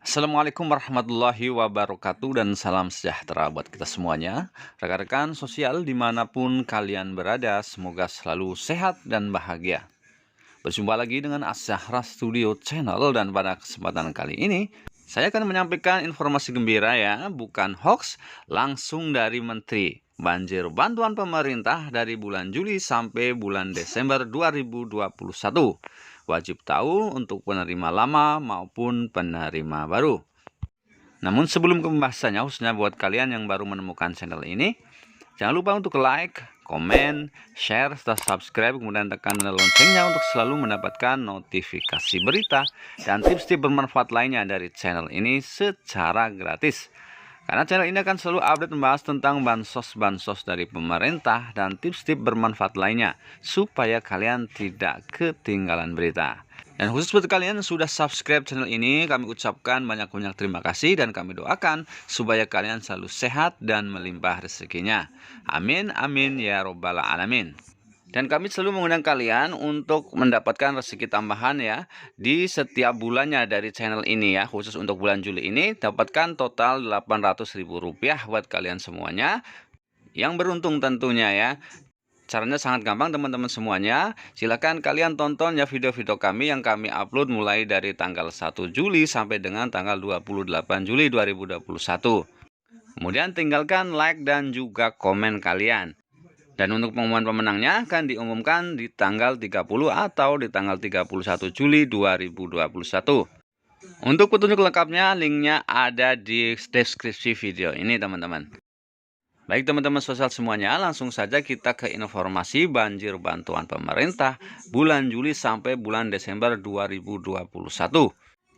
Assalamualaikum warahmatullahi wabarakatuh dan salam sejahtera buat kita semuanya. Rekan-rekan sosial dimanapun kalian berada, semoga selalu sehat dan bahagia. Berjumpa lagi dengan Asyahra Studio Channel dan pada kesempatan kali ini saya akan menyampaikan informasi gembira ya, bukan hoax, langsung dari Menteri. Banjir bantuan pemerintah dari bulan Juli sampai bulan Desember 2021. Wajib tahu untuk penerima lama maupun penerima baru. Namun sebelum ke pembahasannya, khususnya buat kalian yang baru menemukan channel ini, jangan lupa untuk like, komen, share, serta subscribe, kemudian tekan tanda loncengnya untuk selalu mendapatkan notifikasi berita dan tips-tips bermanfaat lainnya dari channel ini secara gratis. Karena channel ini akan selalu update membahas tentang bansos-bansos dari pemerintah dan tips-tips bermanfaat lainnya, supaya kalian tidak ketinggalan berita. Dan khusus buat kalian yang sudah subscribe channel ini, kami ucapkan banyak-banyak terima kasih dan kami doakan supaya kalian selalu sehat dan melimpah rezekinya. Amin, amin, ya robbal alamin. Dan kami selalu mengundang kalian untuk mendapatkan rezeki tambahan ya di setiap bulannya dari channel ini ya. Khusus untuk bulan Juli ini dapatkan total Rp800.000 buat kalian semuanya yang beruntung tentunya ya. Caranya sangat gampang teman-teman semuanya. Silahkan kalian tonton ya video-video kami yang kami upload mulai dari tanggal 1 Juli sampai dengan tanggal 28 Juli 2021. Kemudian tinggalkan like dan juga komen kalian. Dan untuk pengumuman pemenangnya akan diumumkan di tanggal 30 atau di tanggal 31 Juli 2021. Untuk petunjuk lengkapnya, linknya ada di deskripsi video ini teman-teman. Baik teman-teman sosial semuanya, langsung saja kita ke informasi banjir bantuan pemerintah bulan Juli sampai bulan Desember 2021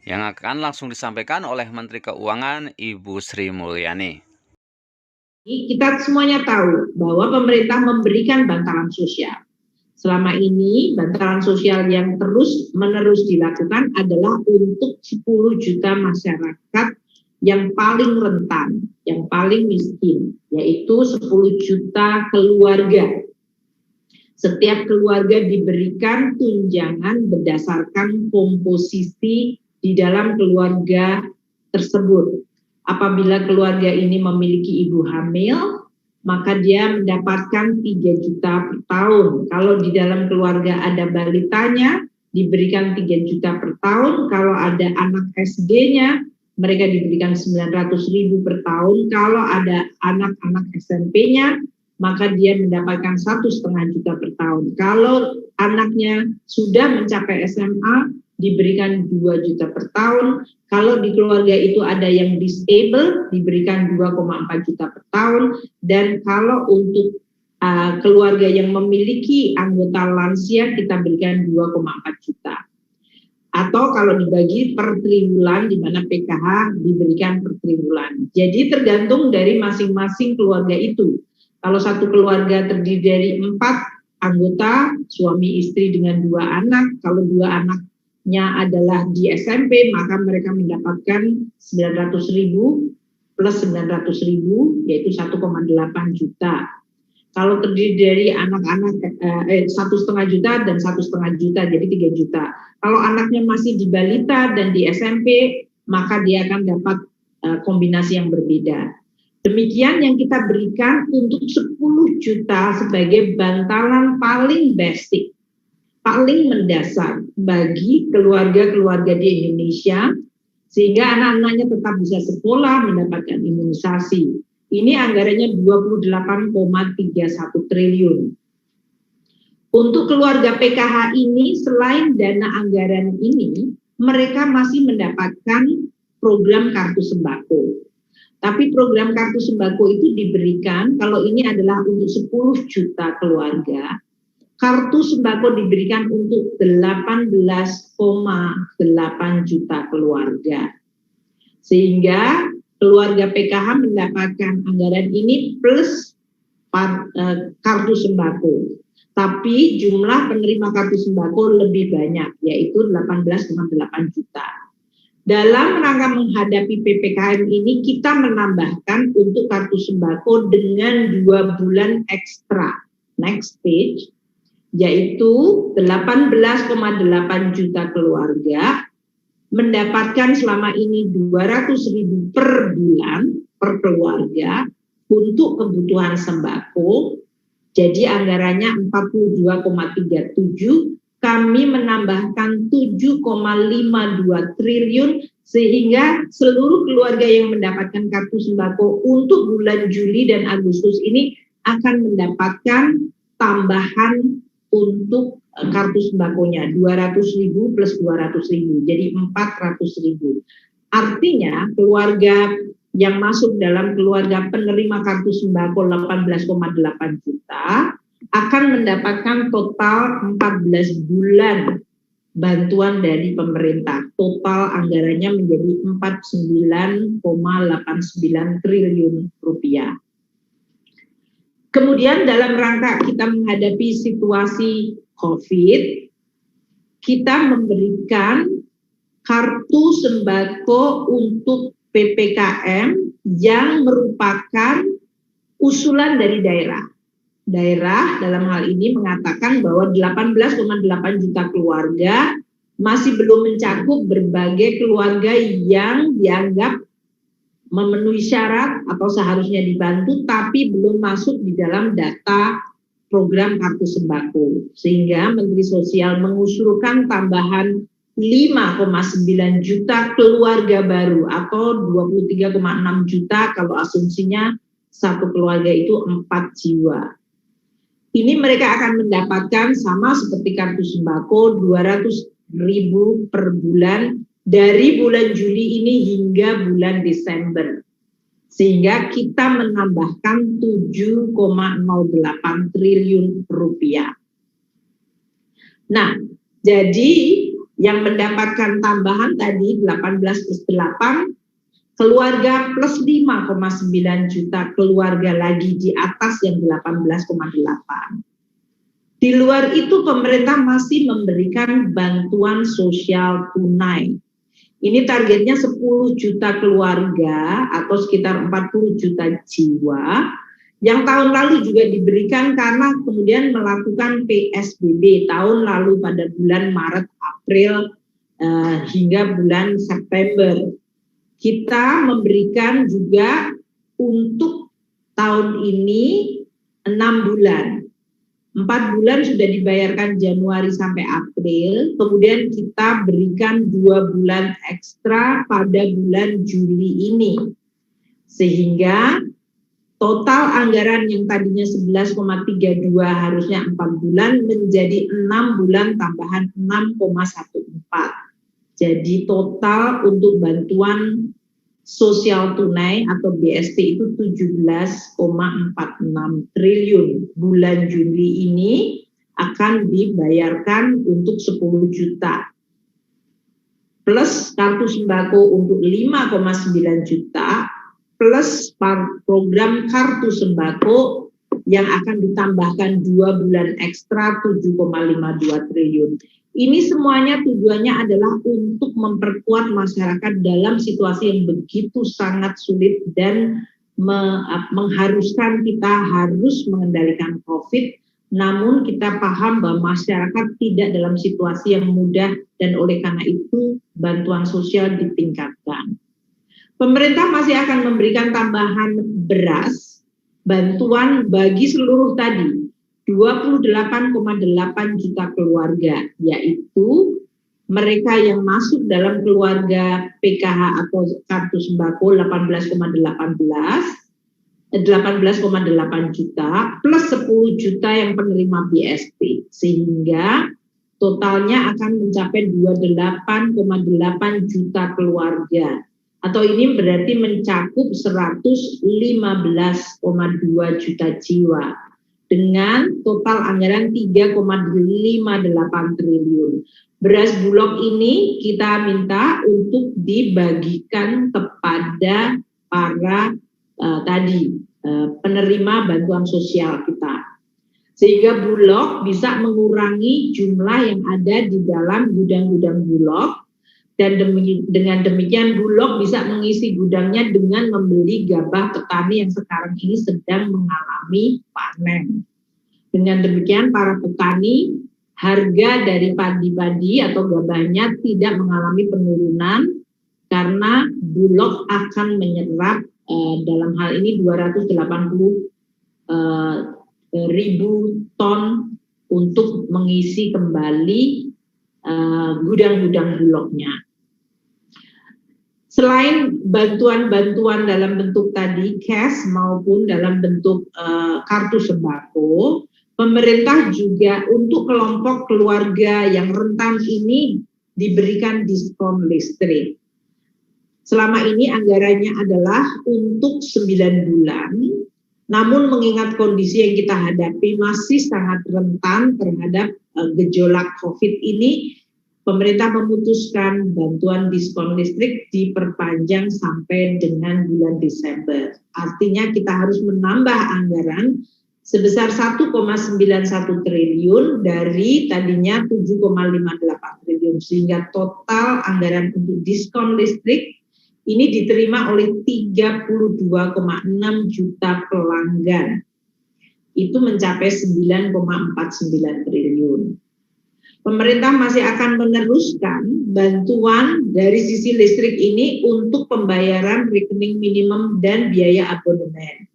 yang akan langsung disampaikan oleh Menteri Keuangan Ibu Sri Mulyani. Kita semuanya tahu bahwa pemerintah memberikan bantalan sosial. Selama ini bantalan sosial yang terus-menerus dilakukan adalah untuk 10 juta masyarakat yang paling rentan, yang paling miskin, yaitu 10 juta keluarga. Setiap keluarga diberikan tunjangan berdasarkan komposisi di dalam keluarga tersebut. Apabila keluarga ini memiliki ibu hamil, maka dia mendapatkan 3 juta per tahun. Kalau di dalam keluarga ada balitanya, diberikan 3 juta per tahun. Kalau ada anak SD-nya, mereka diberikan 900.000 per tahun. Kalau ada anak-anak SMP-nya, maka dia mendapatkan 1,5 juta per tahun. Kalau anaknya sudah mencapai SMA, diberikan 2 juta per tahun. Kalau di keluarga itu ada yang disable, diberikan 2,4 juta per tahun. Dan kalau untuk keluarga yang memiliki anggota lansia, kita berikan 2,4 juta. Atau kalau dibagi per triwulan, di mana PKH diberikan per triwulan. Jadi tergantung dari masing-masing keluarga itu. Kalau satu keluarga terdiri dari 4 anggota, suami istri dengan 2 anak, kalau 2 anaknya adalah di SMP, maka mereka mendapatkan 900.000 plus 900.000, yaitu 1,8 juta. Kalau terdiri dari anak-anak 1,5 juta dan 1,5 juta, jadi 3 juta. Kalau anaknya masih di balita dan di SMP, maka dia akan dapat kombinasi yang berbeda. Demikian yang kita berikan untuk 10 juta sebagai bantalan paling basic, paling mendasar bagi keluarga-keluarga di Indonesia, sehingga anak-anaknya tetap bisa sekolah, mendapatkan imunisasi. Ini anggarannya 28,31 triliun. Untuk keluarga PKH ini, selain dana anggaran ini, mereka masih mendapatkan program kartu sembako. Tapi program kartu sembako itu diberikan, kalau ini adalah untuk 10 juta keluarga, kartu sembako diberikan untuk 18,8 juta keluarga. Sehingga keluarga PKH mendapatkan anggaran ini plus kartu sembako. Tapi jumlah penerima kartu sembako lebih banyak, yaitu 18,8 juta. Dalam rangka menghadapi PPKM ini, kita menambahkan untuk kartu sembako dengan 2 bulan ekstra. Next page, yaitu 18,8 juta keluarga mendapatkan selama ini 200.000 per bulan per keluarga untuk kebutuhan sembako. Jadi anggarannya 42,37, kami menambahkan 7,52 triliun sehingga seluruh keluarga yang mendapatkan kartu sembako untuk bulan Juli dan Agustus ini akan mendapatkan tambahan untuk kartu sembakonya 200.000 plus 200.000, jadi 400.000. Artinya keluarga yang masuk dalam keluarga penerima kartu sembako 18,8 juta akan mendapatkan total 14 bulan bantuan dari pemerintah. Total anggarannya menjadi 49,89 triliun rupiah. Kemudian dalam rangka kita menghadapi situasi COVID, kita memberikan kartu sembako untuk PPKM yang merupakan usulan dari daerah. Daerah dalam hal ini mengatakan bahwa 18,8 juta keluarga masih belum mencakup berbagai keluarga yang dianggap memenuhi syarat atau seharusnya dibantu tapi belum masuk di dalam data program kartu sembako. Sehingga Menteri Sosial mengusulkan tambahan 5,9 juta keluarga baru atau 23,6 juta kalau asumsinya satu keluarga itu 4 jiwa. Ini mereka akan mendapatkan sama seperti kartu sembako 200.000 per bulan dari bulan Juli ini hingga bulan Desember. Sehingga kita menambahkan 7,08 triliun rupiah. Nah, jadi yang mendapatkan tambahan tadi 18 plus 8, keluarga plus 5,9 juta keluarga lagi di atas yang 18,8. Di luar itu pemerintah masih memberikan bantuan sosial tunai. Ini targetnya 10 juta keluarga atau sekitar 40 juta jiwa yang tahun lalu juga diberikan karena kemudian melakukan PSBB tahun lalu pada bulan Maret, April hingga bulan September. Kita memberikan juga untuk tahun ini 6 bulan. 4 bulan sudah dibayarkan Januari sampai April, kemudian kita berikan 2 bulan ekstra pada bulan Juli ini. Sehingga total anggaran yang tadinya 11,32 harusnya 4 bulan menjadi 6 bulan tambahan 6,14. Jadi total untuk bantuan sosial tunai atau BST itu 17,46 triliun. Bulan Juli ini akan dibayarkan untuk 10 juta. Plus kartu sembako untuk 5,9 juta, plus program kartu sembako yang akan ditambahkan 2 bulan ekstra 7,52 triliun. Ini semuanya tujuannya adalah untuk memperkuat masyarakat dalam situasi yang begitu sangat sulit dan mengharuskan kita harus mengendalikan COVID. Namun kita paham bahwa masyarakat tidak dalam situasi yang mudah dan oleh karena itu bantuan sosial ditingkatkan. Pemerintah masih akan memberikan tambahan beras, bantuan bagi seluruh tadi 28,8 juta keluarga, yaitu mereka yang masuk dalam keluarga PKH atau kartu sembako 18,8 juta plus 10 juta yang penerima BST, sehingga totalnya akan mencapai 28,8 juta keluarga, atau ini berarti mencakup 115,2 juta jiwa. Dengan total anggaran 3,58 triliun. Beras Bulog ini kita minta untuk dibagikan kepada para penerima bantuan sosial kita. Sehingga Bulog bisa mengurangi jumlah yang ada di dalam gudang-gudang Bulog. Dan dengan demikian Bulog bisa mengisi gudangnya dengan membeli gabah petani yang sekarang ini sedang mengalami panen. Dengan demikian para petani harga dari padi-padi atau gabahnya tidak mengalami penurunan karena Bulog akan menyerap dalam hal ini 280 ribu ton untuk mengisi kembali gudang-gudang Bulognya. Selain bantuan-bantuan dalam bentuk tadi cash maupun dalam bentuk kartu sembako, pemerintah juga untuk kelompok keluarga yang rentan ini diberikan diskon listrik. Selama ini anggarannya adalah untuk 9 bulan, namun mengingat kondisi yang kita hadapi masih sangat rentan terhadap gejolak COVID ini, pemerintah memutuskan bantuan diskon listrik diperpanjang sampai dengan bulan Desember. Artinya kita harus menambah anggaran sebesar 1,91 triliun dari tadinya 7,58 triliun, sehingga total anggaran untuk diskon listrik ini diterima oleh 32,6 juta pelanggan. Itu mencapai 9,49 triliun. Pemerintah masih akan meneruskan bantuan dari sisi listrik ini untuk pembayaran rekening minimum dan biaya abonemen.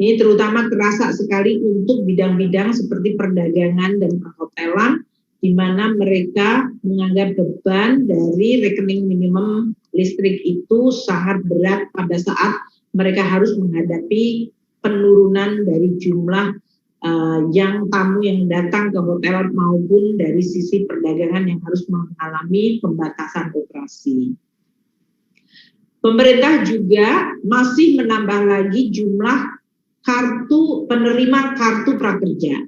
Ini terutama terasa sekali untuk bidang-bidang seperti perdagangan dan perhotelan, di mana mereka menganggap beban dari rekening minimum listrik itu sangat berat pada saat mereka harus menghadapi penurunan dari jumlah yang tamu yang datang ke hotel maupun dari sisi perdagangan yang harus mengalami pembatasan operasi. Pemerintah juga masih menambah lagi jumlah penerima kartu prakerja.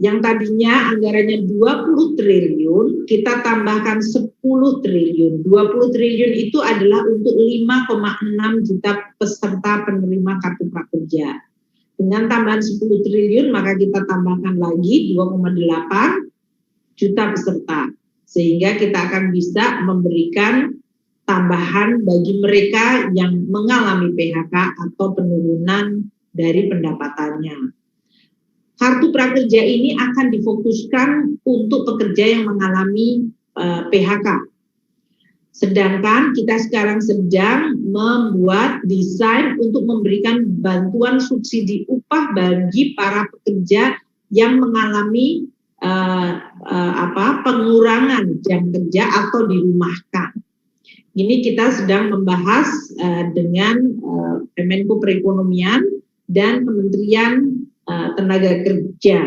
Yang tadinya anggarannya 20 triliun, kita tambahkan 10 triliun. 20 triliun itu adalah untuk 5,6 juta peserta penerima kartu prakerja. Dengan tambahan 10 triliun, maka kita tambahkan lagi 2,8 juta peserta. Sehingga kita akan bisa memberikan tambahan bagi mereka yang mengalami PHK atau penurunan dari pendapatannya. Kartu prakerja ini akan difokuskan untuk pekerja yang mengalami PHK. Sedangkan kita sekarang sedang membuat desain untuk memberikan bantuan subsidi upah bagi para pekerja yang mengalami pengurangan jam kerja atau dirumahkan. Ini kita sedang membahas dengan Kemenko Perekonomian dan Kementerian Tenaga Kerja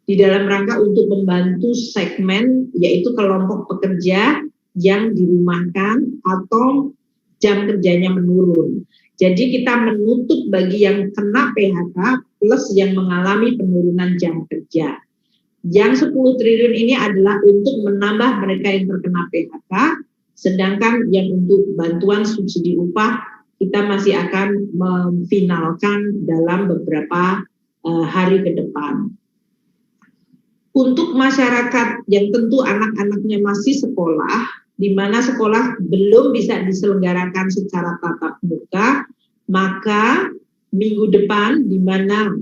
di dalam rangka untuk membantu segmen yaitu kelompok pekerja yang dirumahkan atau jam kerjanya menurun. Jadi kita menutup bagi yang kena PHK plus yang mengalami penurunan jam kerja. Yang 10 triliun ini adalah untuk menambah mereka yang terkena PHK, sedangkan yang untuk bantuan subsidi upah kita masih akan memfinalkan dalam beberapa hari ke depan. Untuk masyarakat yang tentu anak-anaknya masih sekolah, di mana sekolah belum bisa diselenggarakan secara tatap muka, maka minggu depan di mana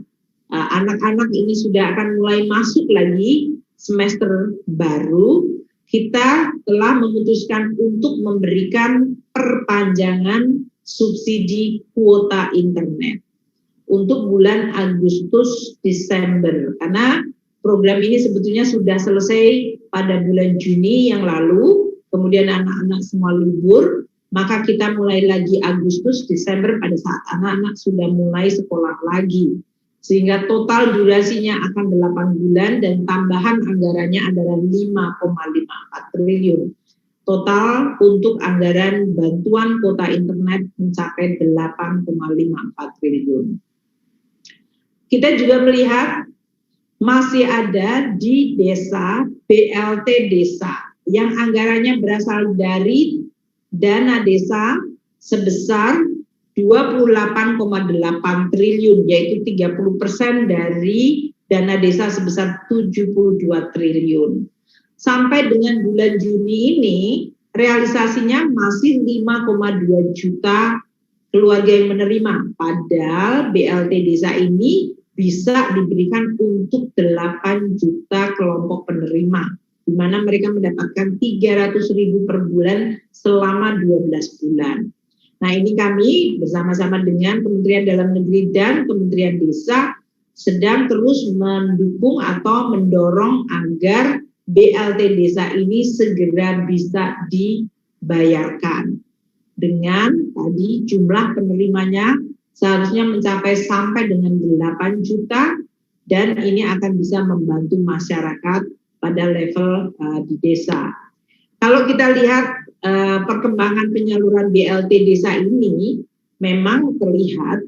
anak-anak ini sudah akan mulai masuk lagi semester baru, kita telah memutuskan untuk memberikan perpanjangan subsidi kuota internet untuk bulan Agustus Desember, karena program ini sebetulnya sudah selesai pada bulan Juni yang lalu, kemudian anak-anak semua libur, maka kita mulai lagi Agustus Desember pada saat anak-anak sudah mulai sekolah lagi, sehingga total durasinya akan 8 bulan dan tambahan anggarannya adalah 5,54 triliun. Total untuk anggaran bantuan kuota internet mencapai 8,54 triliun. Kita juga melihat masih ada di desa BLT desa yang anggarannya berasal dari dana desa sebesar 28,8 triliun, yaitu 30% dari dana desa sebesar 72 triliun. Sampai dengan bulan Juni ini, realisasinya masih 5,2 juta keluarga yang menerima. Padahal BLT desa ini bisa diberikan untuk 8 juta kelompok penerima, di mana mereka mendapatkan 300.000 per bulan selama 12 bulan. Nah, ini kami bersama-sama dengan Kementerian Dalam Negeri dan Kementerian Desa sedang terus mendukung atau mendorong agar BLT Desa ini segera bisa dibayarkan. Dengan tadi jumlah penerimanya seharusnya mencapai sampai dengan 8 juta dan ini akan bisa membantu masyarakat pada level di desa. Kalau kita lihat perkembangan penyaluran BLT Desa ini memang terlihat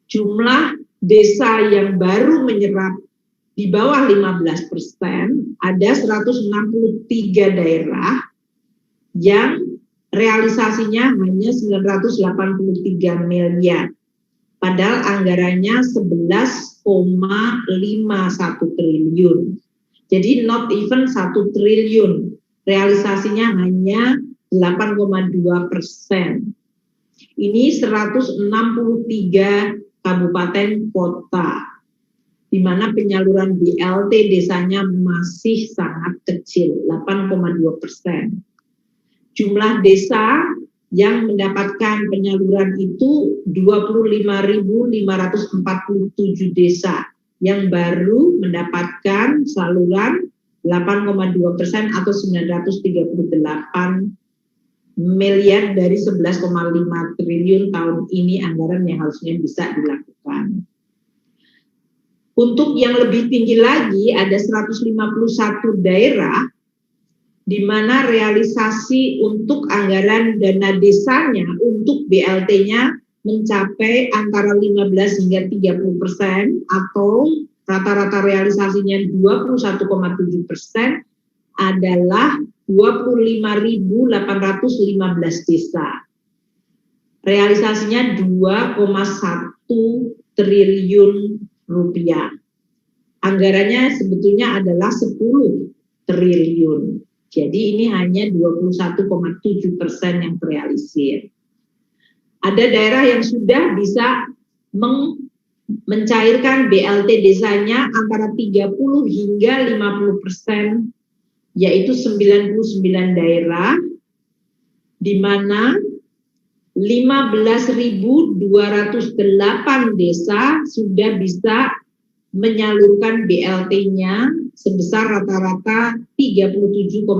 jumlah desa yang baru menyerap di bawah 15% ada 163 daerah yang realisasinya hanya 983 miliar. Padahal anggarannya 11,51 triliun. Jadi not even 1 triliun. Realisasinya hanya 8,2%. Ini 163 kabupaten kota, di mana penyaluran BLT desanya masih sangat kecil, 8,2%. Jumlah desa yang mendapatkan penyaluran itu 25.547 desa yang baru mendapatkan saluran 8,2% atau 938 miliar dari 11,5 triliun tahun ini anggaran yang harusnya bisa dilakukan. Untuk yang lebih tinggi lagi ada 151 daerah di mana realisasi untuk anggaran dana desanya untuk BLT-nya mencapai antara 15 hingga 30% atau rata-rata realisasinya 21,7% adalah 25.815 desa. Realisasinya 2,1 triliun rupiah. Anggarannya sebetulnya adalah 10 triliun. Jadi ini hanya 21,7% yang terrealisir. Ada daerah yang sudah bisa mencairkan BLT desanya antara 30 hingga 50%, yaitu 99 daerah, di mana 15.208 desa sudah bisa menyalurkan BLT-nya sebesar rata-rata 37,3%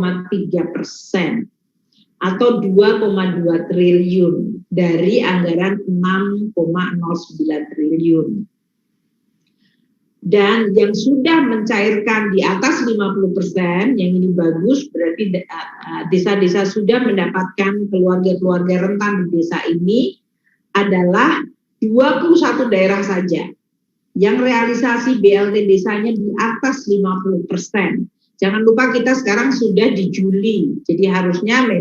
atau 2,2 triliun dari anggaran 6,09 triliun. Dan yang sudah mencairkan di atas 50%, yang ini bagus, berarti desa-desa sudah mendapatkan keluarga-keluarga rentan di desa ini adalah 21 daerah saja yang realisasi BLT desanya di atas 50%. Jangan lupa kita sekarang sudah di Juli, jadi harusnya di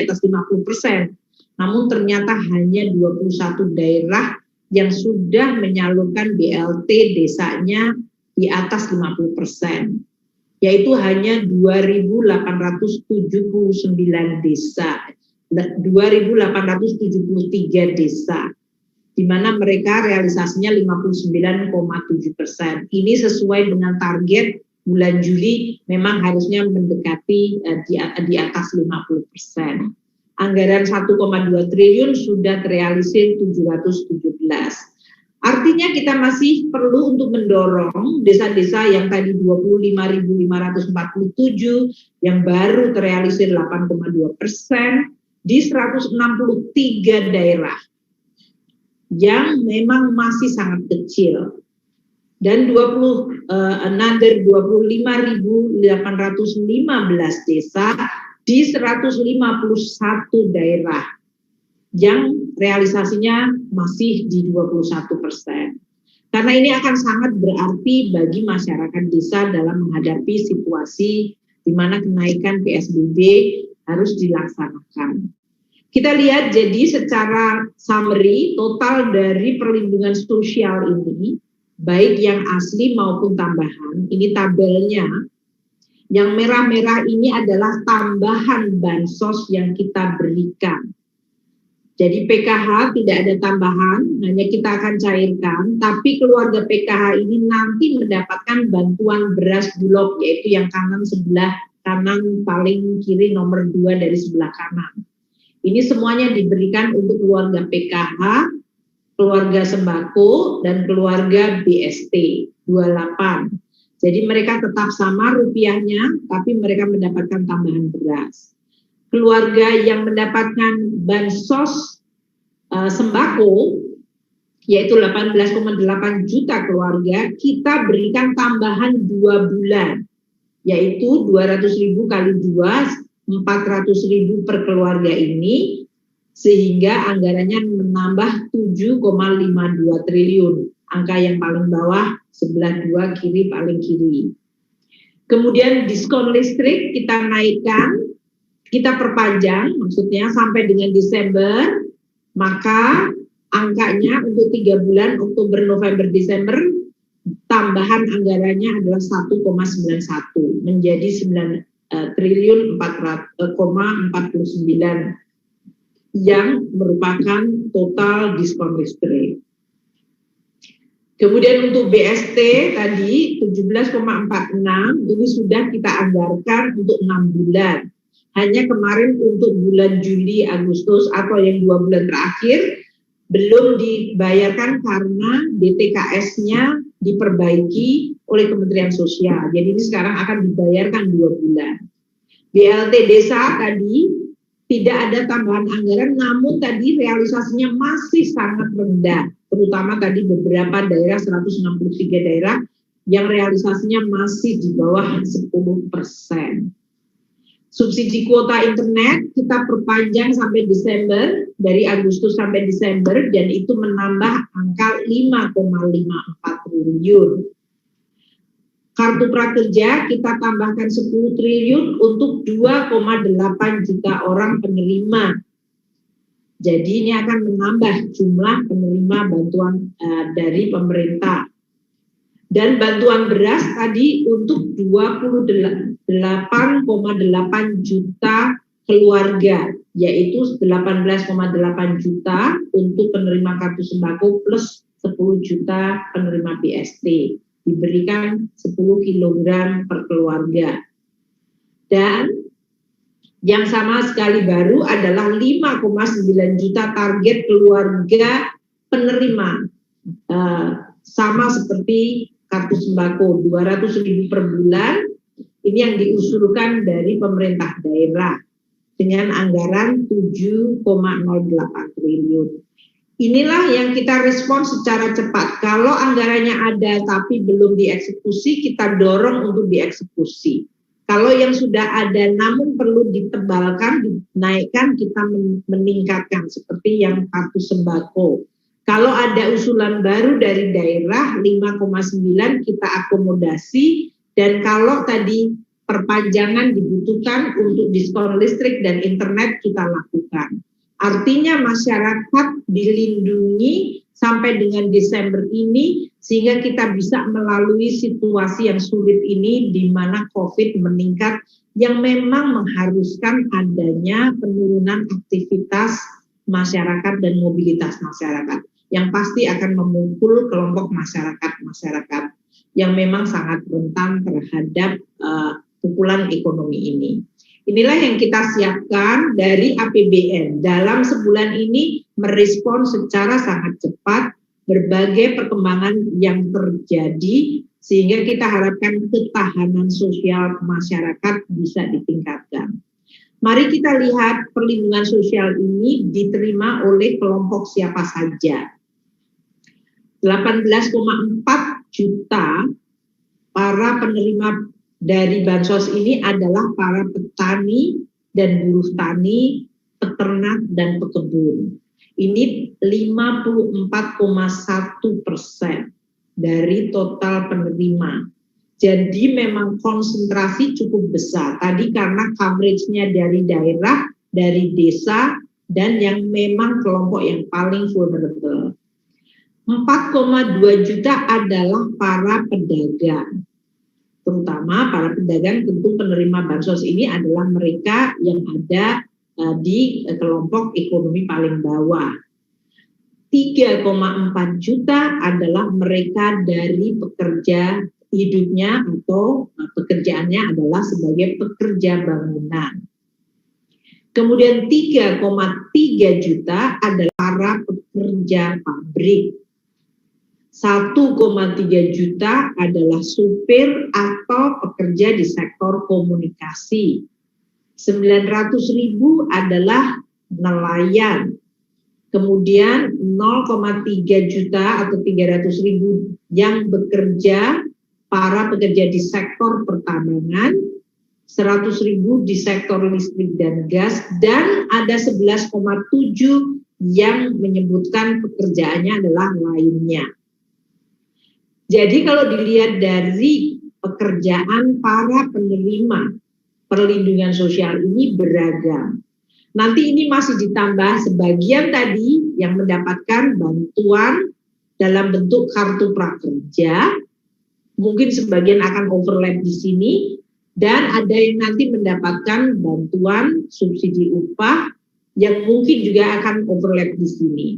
atas 50%. Namun ternyata hanya 21 daerah yang sudah menyalurkan BLT desanya di atas 50%, yaitu hanya 2.879 desa, 2.873 desa, di mana mereka realisasinya 59,7%. Ini sesuai dengan target bulan Juli, memang harusnya mendekati di atas 50%. Anggaran 1,2 triliun sudah terrealisir 717. Artinya kita masih perlu untuk mendorong desa-desa yang tadi 25.547 yang baru terrealisir 8,2% di 163 daerah yang memang masih sangat kecil. Dan 25.815 desa di 151 daerah yang realisasinya masih di 21%. Karena ini akan sangat berarti bagi masyarakat desa dalam menghadapi situasi di mana kenaikan PSBB harus dilaksanakan. Kita lihat jadi secara summary total dari perlindungan sosial ini, baik yang asli maupun tambahan, ini tabelnya. Yang merah-merah ini adalah tambahan bansos yang kita berikan. Jadi PKH tidak ada tambahan, hanya kita akan cairkan, tapi keluarga PKH ini nanti mendapatkan bantuan beras Bulog, yaitu yang kanan sebelah kanan paling kiri nomor 2 dari sebelah kanan. Ini semuanya diberikan untuk keluarga PKH, keluarga sembako, dan keluarga BST 28. Jadi mereka tetap sama rupiahnya, tapi mereka mendapatkan tambahan beras. Keluarga yang mendapatkan bansos sembako, yaitu 18,8 juta keluarga, kita berikan tambahan 2 bulan, yaitu 200.000 kali 2, 400.000 per keluarga ini, sehingga anggarannya menambah 7,52 triliun. Angka yang paling bawah, sebelah 2 kiri paling kiri. Kemudian diskon listrik kita naikkan, kita perpanjang, maksudnya sampai dengan Desember, maka angkanya untuk 3 bulan, Oktober, November, Desember, tambahan anggarannya adalah 1,91 menjadi 9 triliun 4,49 yang merupakan total diskon listrik. Kemudian untuk BST tadi 17,46 ini sudah kita anggarkan untuk 6 bulan. Hanya kemarin untuk bulan Juli, Agustus atau yang 2 bulan terakhir belum dibayarkan karena DTKS-nya diperbaiki oleh Kementerian Sosial. Jadi ini sekarang akan dibayarkan 2 bulan. BLT desa tadi tidak ada tambahan anggaran, namun tadi realisasinya masih sangat rendah. Terutama tadi beberapa daerah, 163 daerah yang realisasinya masih di bawah 10%. Subsidi kuota internet kita perpanjang sampai Desember, dari Agustus sampai Desember, dan itu menambah angka 5,54 triliun. Kartu prakerja kita tambahkan 10 triliun untuk 2,8 juta orang penerima. Jadi ini akan menambah jumlah penerima bantuan dari pemerintah. Dan bantuan beras tadi untuk 28,8 juta keluarga, yaitu 18,8 juta untuk penerima kartu sembako plus 10 juta penerima BST. Diberikan 10 kg per keluarga. Dan yang sama sekali baru adalah 5,9 juta target keluarga penerima. Sama seperti kartu sembako 200.000 per bulan, ini yang diusulkan dari pemerintah daerah dengan anggaran 7,08 triliun. Inilah yang kita respon secara cepat. Kalau anggarannya ada tapi belum dieksekusi, kita dorong untuk dieksekusi. Kalau yang sudah ada namun perlu ditebalkan, dinaikkan, kita meningkatkan seperti yang kartu sembako. Kalau ada usulan baru dari daerah 5,9 kita akomodasi, dan kalau tadi perpanjangan dibutuhkan untuk diskon listrik dan internet kita lakukan. Artinya masyarakat dilindungi sampai dengan Desember ini sehingga kita bisa melalui situasi yang sulit ini di mana COVID meningkat yang memang mengharuskan adanya penurunan aktivitas masyarakat dan mobilitas masyarakat, yang pasti akan memukul kelompok masyarakat yang memang sangat rentan terhadap pukulan ekonomi ini. Inilah yang kita siapkan dari APBN. Dalam sebulan ini merespon secara sangat cepat berbagai perkembangan yang terjadi, sehingga kita harapkan ketahanan sosial masyarakat bisa ditingkatkan. Mari kita lihat perlindungan sosial ini diterima oleh kelompok siapa saja. 18,4 juta para penerima dari bansos ini adalah para petani dan buruh tani, peternak dan pekebun. Ini 54,1% dari total penerima. Jadi memang konsentrasi cukup besar. Tadi karena coverage-nya dari daerah, dari desa, dan yang memang kelompok yang paling vulnerable. 4,2 juta adalah para pedagang. Terutama para pedagang, tentu penerima bansos ini adalah mereka yang ada di kelompok ekonomi paling bawah. 3,4 juta adalah mereka dari pekerja hidupnya atau pekerjaannya adalah sebagai pekerja bangunan. Kemudian 3,3 juta adalah para pekerja pabrik. 1,3 juta adalah supir atau pekerja di sektor komunikasi. 900.000 adalah nelayan. Kemudian 0,3 juta atau 300.000 yang bekerja, para pekerja di sektor pertambangan, 100.000 di sektor listrik dan gas, dan ada 11,7 yang menyebutkan pekerjaannya adalah lainnya. Jadi kalau dilihat dari pekerjaan para penerima perlindungan sosial ini beragam. Nanti ini masih ditambah sebagian tadi yang mendapatkan bantuan dalam bentuk kartu prakerja, mungkin sebagian akan overlap di sini, dan ada yang nanti mendapatkan bantuan subsidi upah yang mungkin juga akan overlap di sini.